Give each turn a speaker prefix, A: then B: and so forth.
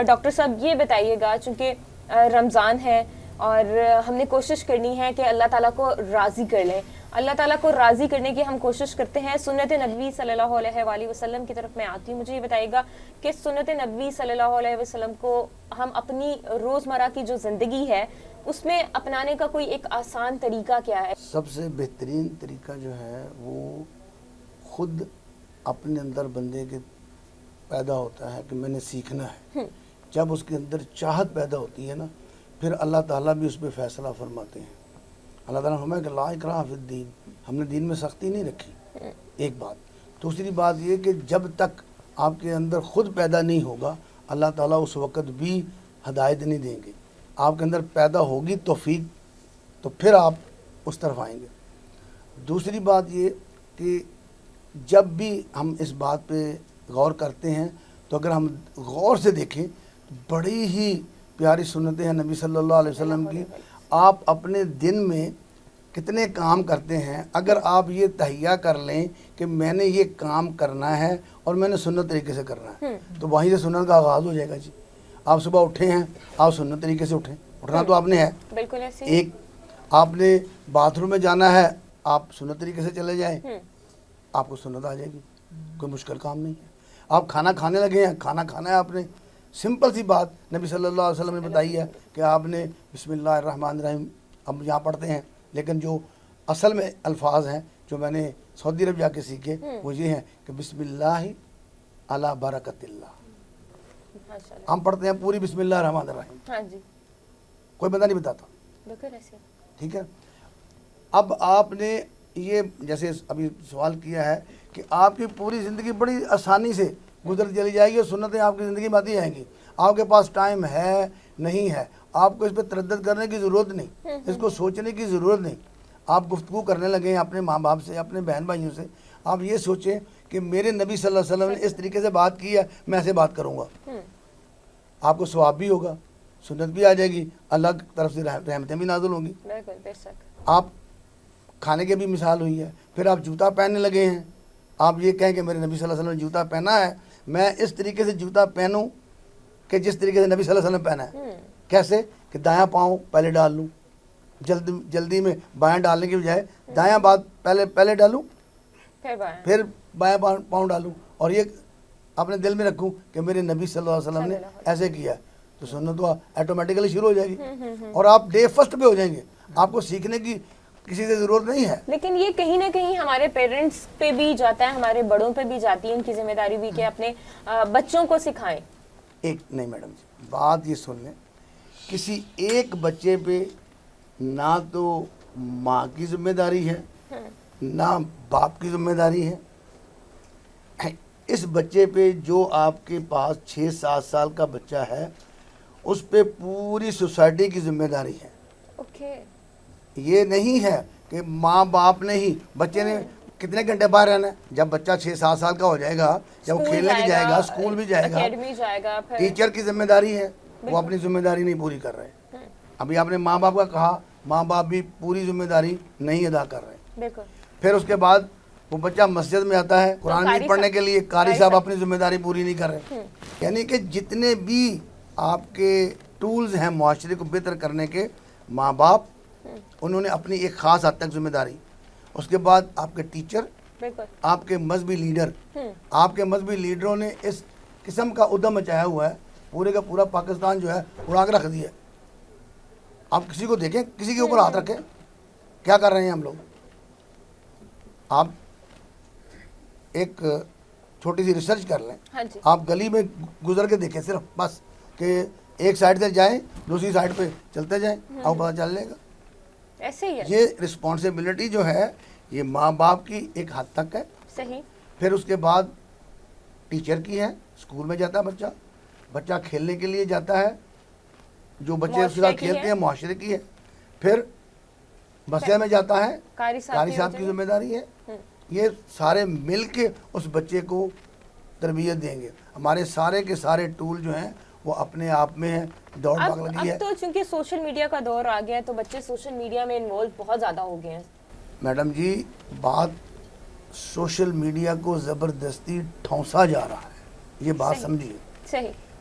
A: Doctor साहब ये बताइएगा, चूँकि रमज़ान है और हमने कोशिश करनी है कि अल्लाह ताला को राज़ी कर लें, अल्लाह ताला को राज़ी करने की हम कोशिश करते हैं। सुन्नत नबी सल्लल्लाहु अलैहि वसल्लम की तरफ मैं आती हूँ। मुझे ये बताइएगा कि सुन्नत नबी सल्लल्लाहु अलैहि वसल्लम को हम अपनी रोज़मर्रा की जो ज़िंदगी है उसमें अपनाने का कोई एक आसान तरीका क्या है?
B: सबसे बेहतरीन तरीका जो है वो खुद अपने अंदर बंदे के पैदा होता है कि मैंने सीखना है। जब उसके अंदर चाहत पैदा होती है ना, फिर अल्लाह ताला भी उस पर फ़ैसला फरमाते हैं। अल्लाह ताला फरमाया कि ला इकराह फिद्दीन, हमने दीन में सख्ती नहीं रखी। एक बात। दूसरी बात ये कि जब तक आपके अंदर खुद पैदा नहीं होगा, अल्लाह ताला उस वक़्त भी हदायत नहीं देंगे। आपके अंदर पैदा होगी तौफीक, तो फिर आप उस तरफ आएंगे। दूसरी बात ये कि जब भी हम इस बात पे गौर करते हैं, तो अगर हम गौर से देखें तो बड़ी ही प्यारी सुन्नतें हैं नबी सल्लल्लाहु अलैहि वसल्लम की। आप अपने दिन में कितने काम करते हैं, अगर आप ये तहिया कर लें कि मैंने ये काम करना है और मैंने सुन्नत तरीके से करना है, तो वहीं से सुन्नत का आगाज़ हो जाएगा जी। आप सुबह उठे हैं, आप सुन्नत तरीके से उठें, उठना तो आपने है।
A: बिल्कुल ऐसे।
B: एक आपने बाथरूम में जाना है, आप सुन्नत तरीके से चले जाएं, आपको सुन्नत आ जाएगी, कोई मुश्किल काम नहीं है। आप खाना खाने लगे हैं, खाना खाना है आपने, सिंपल सी बात नबी सल्लल्लाहु अलैहि वसल्लम ने बताई है कि आपने बिस्मिल्लाहिर्रहमानिर्रहीम हम यहाँ पढ़ते हैं, लेकिन जो असल में अल्फाज हैं जो मैंने सऊदी अरब जाके सीखे वो ये हैं कि बिस्मिल्लाहि अला बरकतिल्लाह। हम पढ़ते हैं पूरी बिस्मिल्लाहिर्रहमानिर्रहीम।
A: हाँ जी।
B: कोई बंदा नहीं बताता।
A: बिल्कुल ऐसे।
B: ठीक है। अब आपने ये जैसे अभी सवाल किया है कि आपकी पूरी ज़िंदगी बड़ी आसानी से गुजर चली जाएगी और सुन्नतें आपकी ज़िंदगी में आती जाएंगी। आपके पास टाइम है नहीं है, आपको इस पर तरद्दुद करने की ज़रूरत नहीं, इसको सोचने की ज़रूरत नहीं। आप गुफ्तगू करने लगे हैं अपने माँ बाप से, अपने बहन भाइयों से, आप ये सोचें कि मेरे नबी सल्लल्लाहु अलैहि वसल्लम ने इस तरीके से बात की है, मैं ऐसे बात करूँगा। आपको सवाब भी होगा, सुन्नत भी आ जाएगी, अल्लाह की तरफ से रहमतें भी नाज़िल होंगी। आप खाने की भी मिसाल हुई है। फिर आप जूता पहनने लगे हैं, आप ये कहें कि मेरे नबी सल्लल्लाहु अलैहि वसल्लम ने जूता पहना है, मैं इस तरीके से जूता पहनूं कि जिस तरीके से नबी सल्लल्लाहु अलैहि वसल्लम पहना है। कैसे कि दायां पाँव पहले डाल लूँ, जल्दी में बायां डालने की बजाय दायां बात पहले डालूँ, फिर बायां पाँव डालूँ, और ये अपने दिल में रखूँ कि मेरे नबी सल्लल्लाहु अलैहि वसल्लम ने ऐसे किया, तो सुन्नत तो ऑटोमेटिकली शुरू हो जाएगी और आप डे फर्स्ट पे हो जाएंगे। आपको सीखने की किसी से ज़रूरत नहीं है।
A: लेकिन ये कहीं ना कहीं हमारे पेरेंट्स पे भी जाता है, हमारे बड़ों पे भी जाती है, उनकी जिम्मेदारी भी कि अपने बच्चों को सिखाएं।
B: एक नहीं मैडम जी, बात ये सुन लें, किसी एक बच्चे पे ना तो माँ की जिम्मेदारी है ना बाप की जिम्मेदारी है। इस बच्चे पे जो आपके पास 6-7 साल का बच्चा है, उस पे पूरी सोसाइटी की जिम्मेदारी है।
A: ओके।
B: ये नहीं है कि माँ बाप ने ही, बच्चे ने कितने घंटे बाहर रहना है। जब बच्चा 6-7 साल का हो जाएगा, जब वो खेलने भी जाएगा, स्कूल भी जाएगा, टीचर की जिम्मेदारी है, वो अपनी जिम्मेदारी नहीं पूरी कर रहे। अभी आपने माँ बाप का कहा, माँ बाप भी पूरी जिम्मेदारी नहीं अदा कर रहे। फिर उसके बाद वो बच्चा मस्जिद में आता है कुरान शरीफ पढ़ने के लिए, कारी साहब अपनी जिम्मेदारी पूरी नहीं कर रहे। यानी कि जितने भी आपके टूल्स हैं मुआशरे को बेहतर करने के, माँ बाप उन्होंने अपनी एक ख़ास हद तक जिम्मेदारी, उसके बाद आपके टीचर, आपके मजहबी लीडर, आपके मजहबी लीडरों ने इस किस्म का उद्यम मचाया हुआ है, पूरे का पूरा पाकिस्तान जो है उड़ा के रख दिया। आप किसी को देखें, किसी के ऊपर हाथ रखें, क्या कर रहे हैं हम लोग। आप एक छोटी सी रिसर्च कर लें।
A: हाँ जी।
B: आप गली में गुजर के देखें सिर्फ, बस कि एक साइड से जाएं, दूसरी साइड पे चलते जाएं, आपको पता चल जाएगा।
A: ऐसे ही है।
B: ये रिस्पॉन्सिबिलिटी जो है ये माँ बाप की एक हद तक है।
A: सही। फिर
B: उसके बाद टीचर की है, स्कूल में जाता है बच्चा खेलने के लिए जाता है, जो बच्चे उसके साथ खेलते हैं मुआशरे की है। फिर मस्जिद में जाता है, कारी साहब की जिम्मेदारी है। ये सारे मिल के उस बच्चे को तरबियत देंगे। हमारे सारे के सारे टूल जो हैं वो अपने आप में है, दौड़ भाग लगी है।
A: अब तो चूंकि सोशल मीडिया का दौर आ गया है, तो बच्चे सोशल मीडिया में इन्वॉल्व बहुत ज़्यादा हो गए हैं।
B: मैडम जी, बात सोशल मीडिया को ज़बरदस्ती ठौंसा जा रहा है, ये बात समझिए।
A: सही।